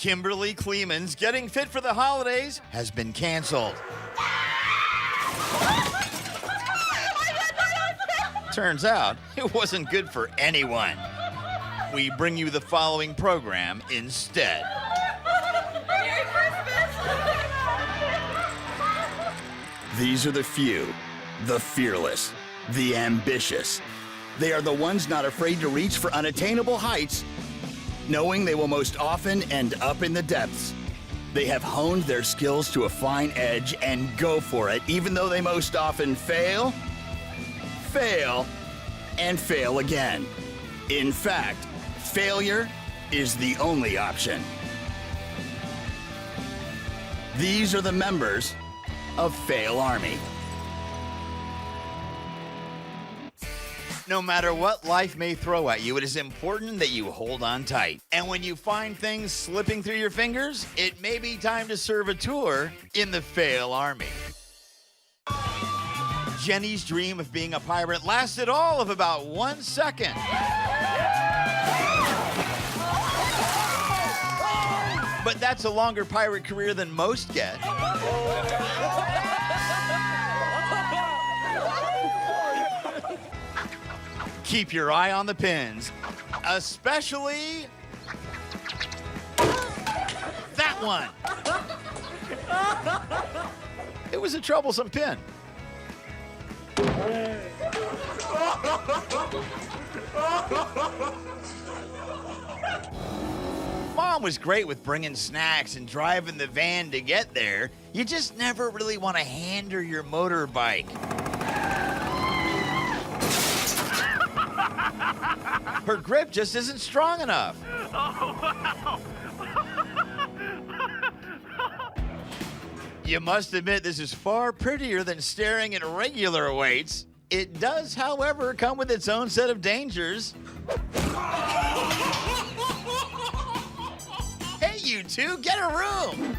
Kimberly Kleeman's Getting Fit for the Holidays has been canceled. Turns out, it wasn't good for anyone. We bring you the following program instead. Merry Christmas! These are the few, the fearless, the ambitious. They are the ones not afraid to reach for unattainable heights, knowing they will most often end up in the depths. They have honed their skills to a fine edge and go for it, even though they most often fail, and fail again. In fact, failure is the only option. These are the members of Fail Army. No matter what life may throw at you, it is important that you hold on tight. And when you find things slipping through your fingers, it may be time to serve a tour in the Fail Army. Jenny's dream of being a pirate lasted all of about 1 second. But that's a longer pirate career than most get. Keep your eye on the pins, especially that one. It was a troublesome pin. Mom was great with bringing snacks and driving the van to get there. You just never really want to hand her your motorbike. Her grip just isn't strong enough. Oh, wow. You must admit this is far prettier than staring at regular weights. It does, however, come with its own set of dangers. Hey, you two, get a room!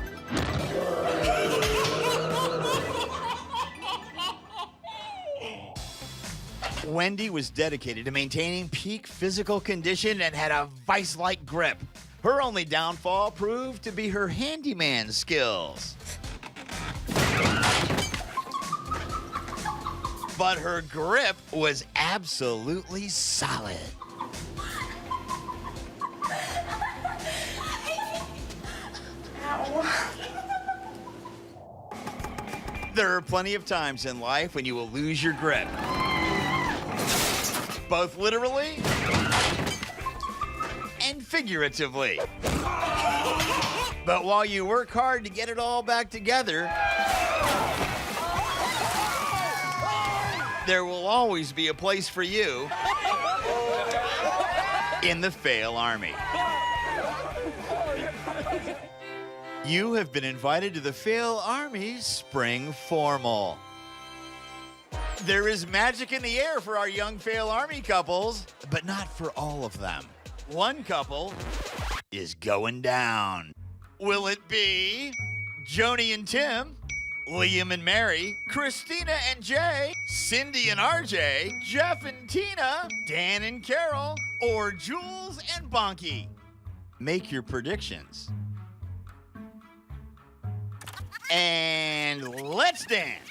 Wendy was dedicated to maintaining peak physical condition and had a vice-like grip. Her only downfall proved to be her handyman skills. But her grip was absolutely solid. There are plenty of times in life when you will lose your grip. Both literally and figuratively. But while you work hard to get it all back together, there will always be a place for you in the Fail Army. You have been invited to the Fail Army Spring Formal. There is magic in the air for our young Fail Army couples, but not for all of them. One couple is going down. Will it be Joni and Tim, Liam and Mary, Christina and Jay, Cindy and RJ, Jeff and Tina, Dan and Carol, or Jules and Bonky? Make your predictions. And let's dance.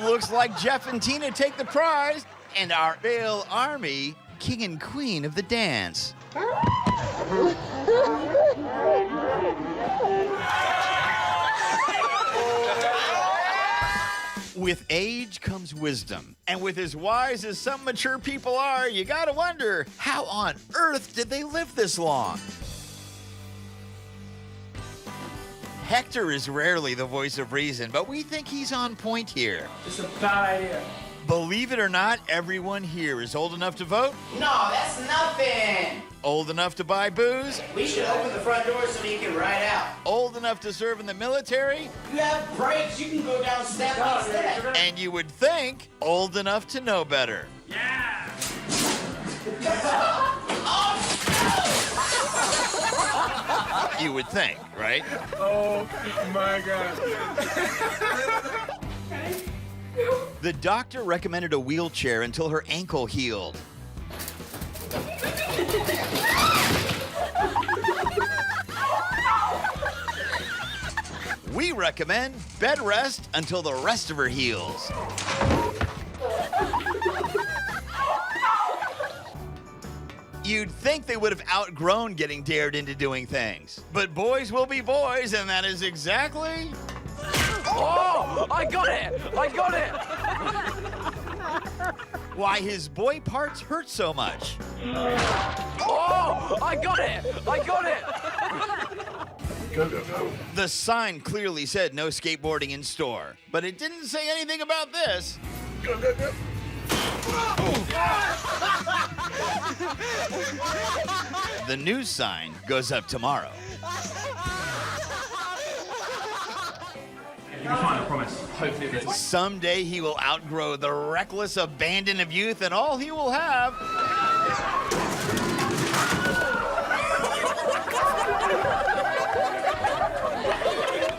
Looks like Jeff and Tina take the prize, and our Fail Army, king and queen of the dance. With age comes wisdom, and with as wise as some mature people are, you gotta wonder, how on earth did they live this long? Hector is rarely the voice of reason, but we think he's on point here. It's a bad idea. Believe it or not, everyone here is old enough to vote, No, that's nothing. old enough to buy booze, We should open the front door so you can ride out. old enough to serve in the military, You have brakes, you can go down step by step. and you would think old enough to know better. Yeah. You would think, right? Oh my God. The doctor recommended a wheelchair until her ankle healed. We recommend bed rest until the rest of her heals. You'd think they would have outgrown getting dared into doing things. But boys will be boys, and that is exactly... Oh, I got it! I got it! why his boy parts hurt so much. Oh, I got it! I got it! Go, go, go. The sign clearly said no skateboarding in store, but it didn't say anything about this. Go, go, go. The news sign goes up tomorrow. You'll be fine, I promise. Hopefully this. Someday he will outgrow the reckless abandon of youth, and all he will have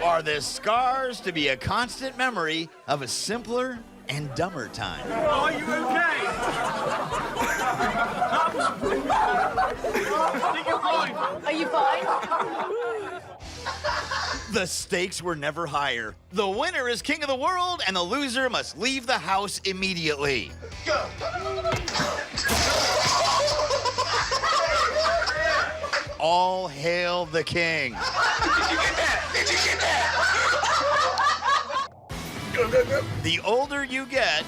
are the scars to be a constant memory of a simpler and dumber time. Are you okay? I think you're fine. Are you fine? The stakes were never higher. The winner is king of the world, and the loser must leave the house immediately. Go. All hail the king. Did you get that? Did you get that? Go, go, go. The older you get,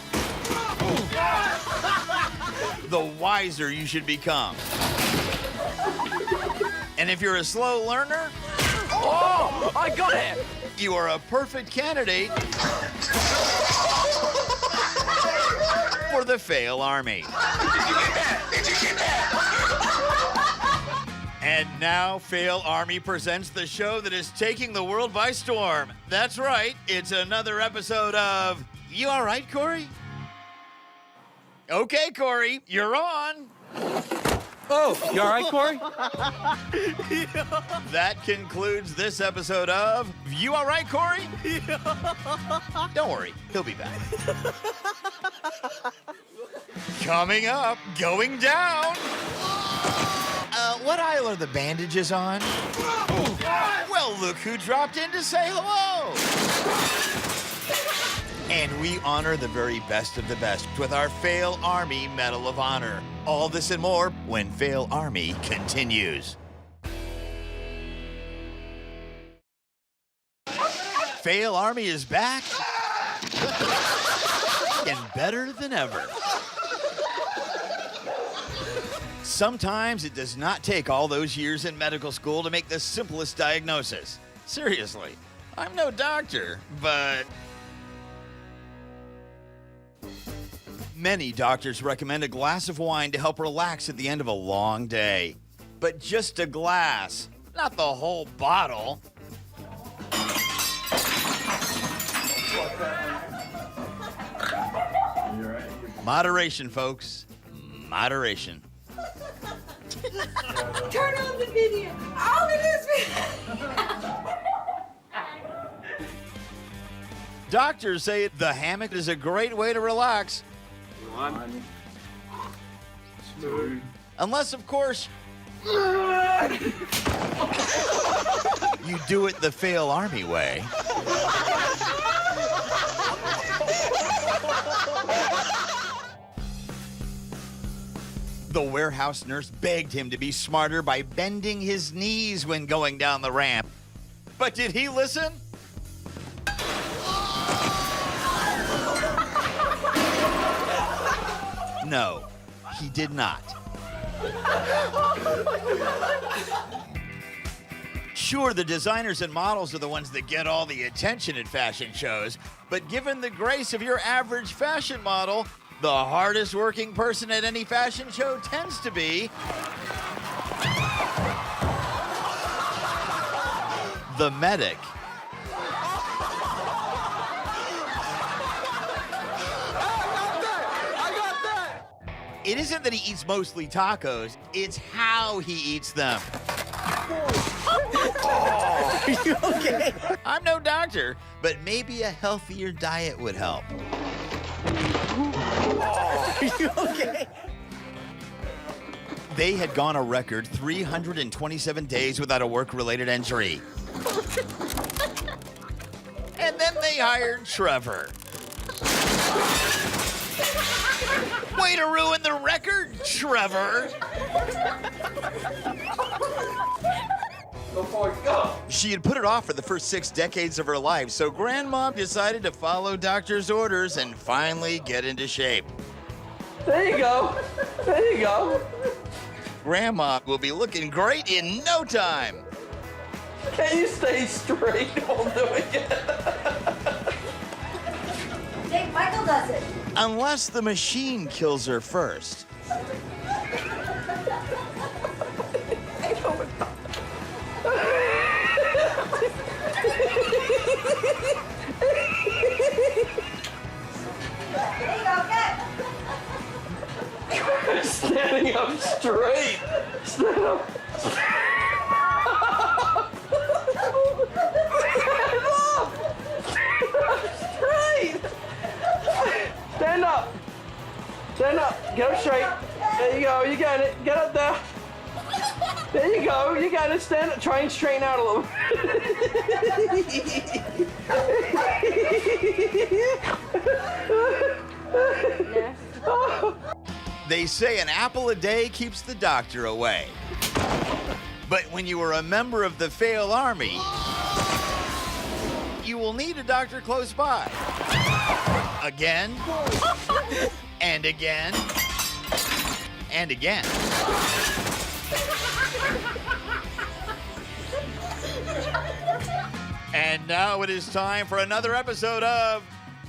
the wiser you should become. And if you're a slow learner, Oh, I got it! you are a perfect candidate for the Fail Army. Did you get that? Did you get that? And now Fail Army presents the show that is taking the world by storm. That's right, it's another episode of You All Right, Corey? Okay, Corey, you're on. Oh, you all right, Corey? That concludes this episode of You All Right, Corey? Don't worry, he'll be back. Coming up, going down. What aisle are the bandages on? Well, look who dropped in to say hello. And we honor the very best of the best with our Fail Army Medal of Honor. All this and more when Fail Army continues. Fail Army is back and better than ever. Sometimes it does not take all those years in medical school to make the simplest diagnosis. Seriously, I'm no doctor, but many doctors recommend a glass of wine to help relax at the end of a long day. But just a glass, not the whole bottle. Moderation, folks. Moderation. Turn on the video. Oh, it is me. Doctors say the hammock is a great way to relax. 1, 2. Unless, of course, you do it the Fail Army way. The warehouse nurse begged him to be smarter by bending his knees when going down the ramp. But did he listen? No, he did not. Sure, the designers and models are the ones that get all the attention at fashion shows, but given the grace of your average fashion model, the hardest working person at any fashion show tends to be the medic. It isn't that he eats mostly tacos, it's how he eats them. Are you okay? I'm no doctor, but maybe a healthier diet would help. Are you okay? They had gone a record 327 days without a work-related injury. And then they hired Trevor. Way to ruin the record, Trevor. She had put it off for the first 6 decades of her life, so Grandma decided to follow doctor's orders and finally get into shape. There you go. There you go. Grandma will be looking great in no time. Can you stay straight while doing it? Jake, Michael does it. Unless the machine kills her first. There you go, get. Standing up straight. Stand up. Straight. Stand up. Stand up. Get up straight. There you go. You got it. Get up there. There you go. You got it. Stand up. Try and straighten out a little. They say an apple a day keeps the doctor away. But when you are a member of the Fail Army, you will need a doctor close by. Again, and again, and again. And now it is time for another episode of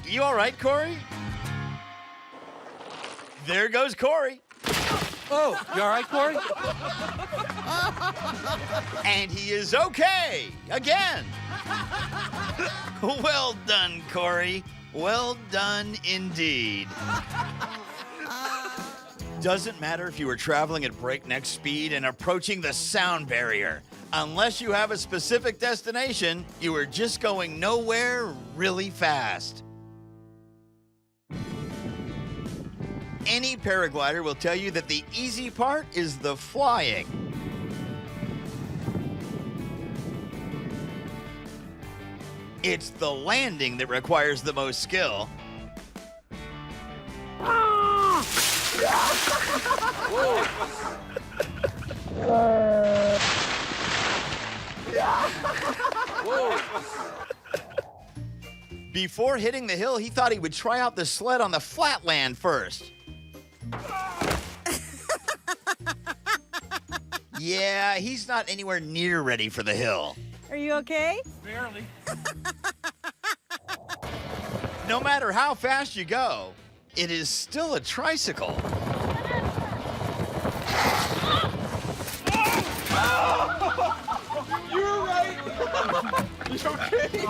You All Right, Corey? There goes Corey. Oh, you all right, Corey? And he is okay again. Well done, Corey. Well done indeed. Doesn't matter if you are traveling at breakneck speed and approaching the sound barrier. Unless you have a specific destination, you are just going nowhere really fast. Any paraglider will tell you that the easy part is the flying. It's the landing that requires the most skill. Before hitting the hill, he thought he would try out the sled on the flatland first. Yeah, he's not anywhere near ready for the hill. Are you okay? Barely. No matter how fast you go, it is still a tricycle. You're right. You okay? Get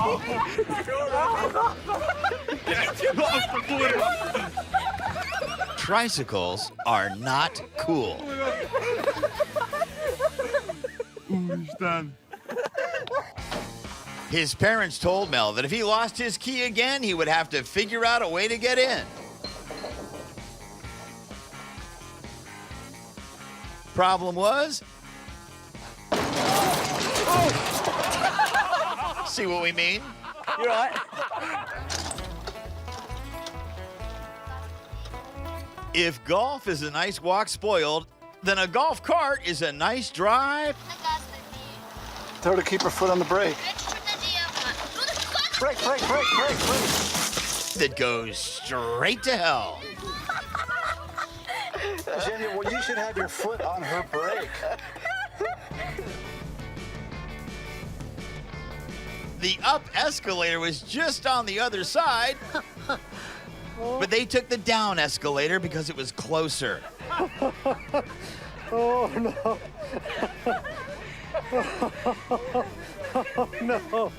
off the glitter. Tricycles are not cool. He's done. His parents told Mel that if he lost his key again, he would have to figure out a way to get in. Problem was... See what we mean? You're all right. If golf is a nice walk spoiled, then a golf cart is a nice drive. Tell her to keep her foot on the brake. Brake, brake, brake, brake, brake. That goes straight to hell. Jenny, well, you should have your foot on her brake. The up escalator was just on the other side, but they took the down escalator because it was closer. Oh, no. Oh, no.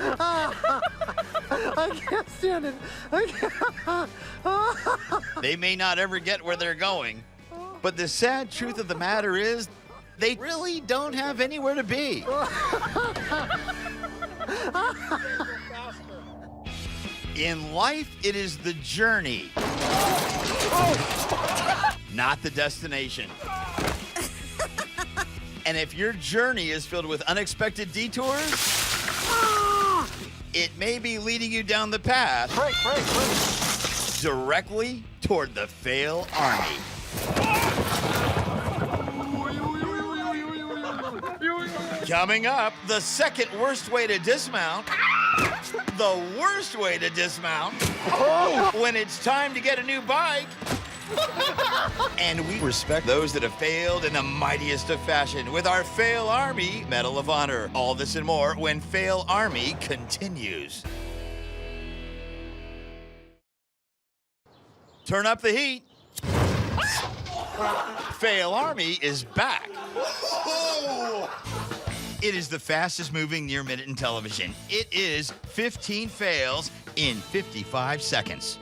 I can't stand it. I can't. They may not ever get where they're going, but the sad truth of the matter is they really don't have anywhere to be. In life, it is the journey, not the destination. And if your journey is filled with unexpected detours, it may be leading you down the path directly toward the Fail Army. Coming up, the second worst way to dismount, the worst way to dismount when it's time to get a new bike. And we respect those that have failed in the mightiest of fashion with our Fail Army Medal of Honor. All this and more when Fail Army continues. Turn up the heat. Fail Army is back. It is the fastest moving near minute in television. It is 15 fails in 55 seconds.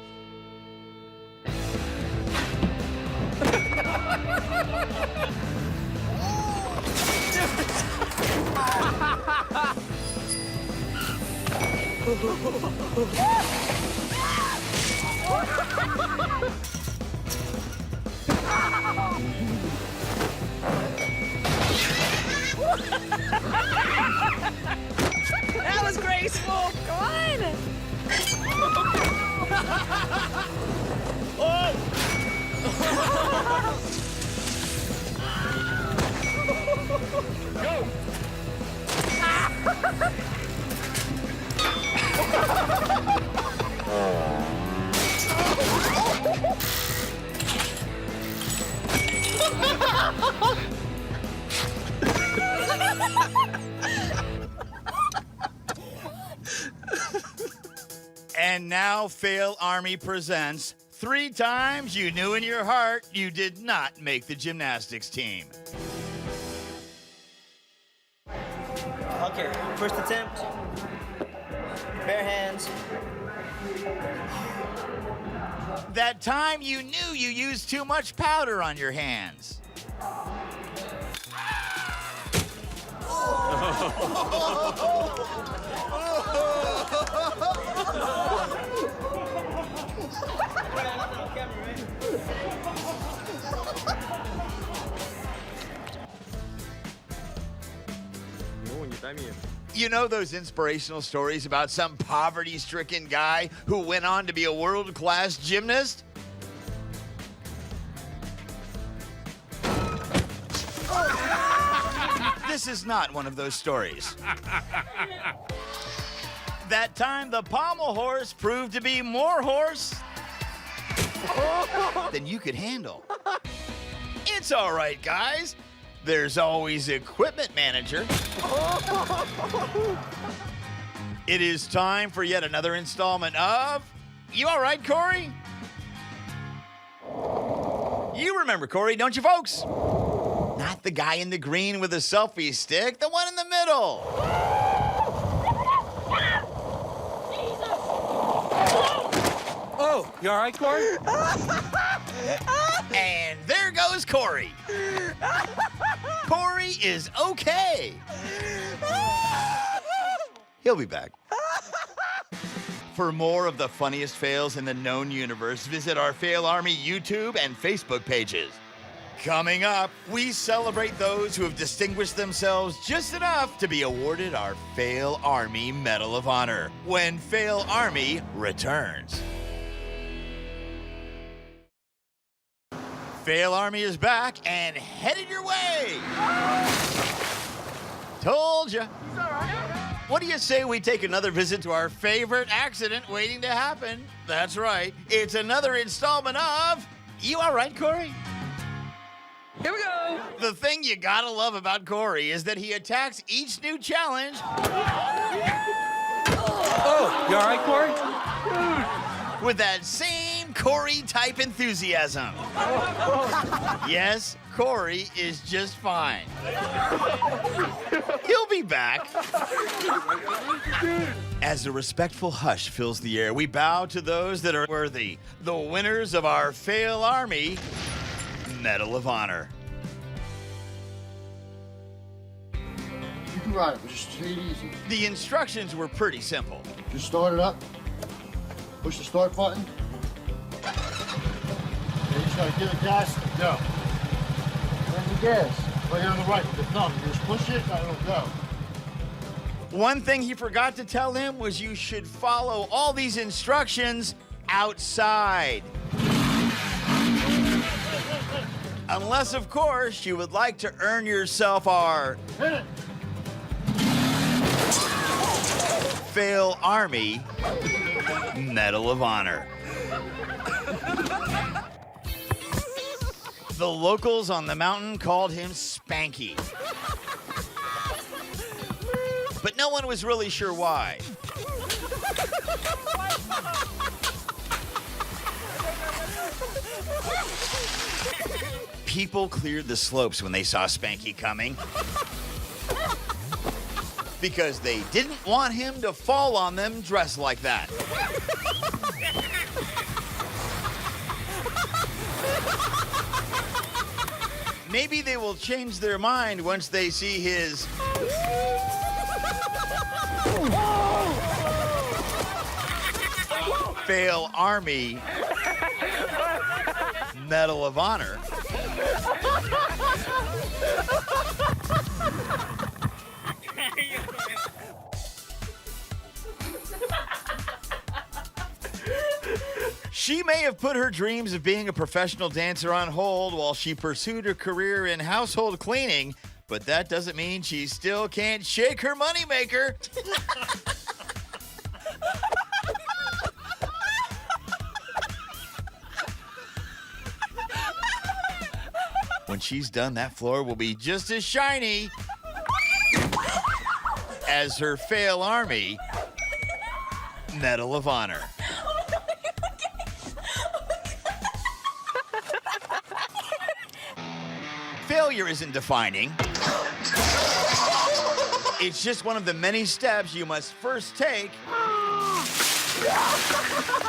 That was graceful. Go on. And now Fail Army presents 3 times you knew in your heart you did not make the gymnastics team. Okay, first attempt. Bare hands. That time you knew you used too much powder on your hands. You know those inspirational stories about some poverty-stricken guy who went on to be a world-class gymnast? This is not one of those stories. That time the pommel horse proved to be more horse than you could handle. It's all right, guys. There's always equipment manager. It is time for yet another installment of You All Right, Corey? You remember Corey, don't you, folks? Not the guy in the green with a selfie stick, the one in the middle. Oh, you all right, Corey? And there goes Corey. Corey is okay. He'll be back. For more of the funniest fails in the known universe, visit our Fail Army YouTube and Facebook pages. Coming up, we celebrate those who have distinguished themselves just enough to be awarded our Fail Army Medal of Honor when Fail Army returns. Fail Army is back and headed your way. Told ya. What do you say we take another visit to our favorite accident waiting to happen? That's right. It's another installment of You All Right, Corey? Here we go. The thing you gotta love about Corey is that he attacks each new challenge Oh, you all right, Corey? with that same Corey-type enthusiasm. Yes, Corey is just fine. He'll be back. As a respectful hush fills the air, we bow to those that are worthy, the winners of our Fail Army Medal of Honor. You got it. Just take it easy. The instructions were pretty simple. Just start it up. Push the start button. Then you just gotta give it gas and go. Where's the gas? Right here on the right with the thumb. You just push it and it'll go. One thing he forgot to tell him was you should follow all these instructions outside. Unless, of course, you would like to earn yourself our Hit it. Fail Army Medal of Honor. The locals on the mountain called him Spanky. But no one was really sure why. People cleared the slopes when they saw Spanky coming because they didn't want him to fall on them dressed like that. Maybe they will change their mind once they see his Fail Army Medal of Honor. She may have put her dreams of being a professional dancer on hold while she pursued her career in household cleaning, but that doesn't mean she still can't shake her moneymaker. When she's done, that floor will be just as shiny as her Fail Army Medal of Honor. Failure isn't defining. It's just one of the many steps you must first take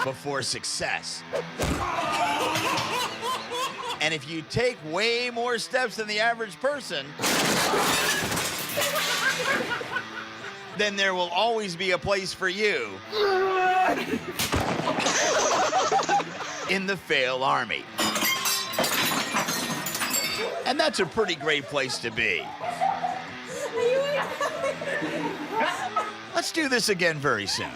before success. And if you take way more steps than the average person, then there will always be a place for you in the Fail Army. And that's a pretty great place to be. Let's do this again very soon.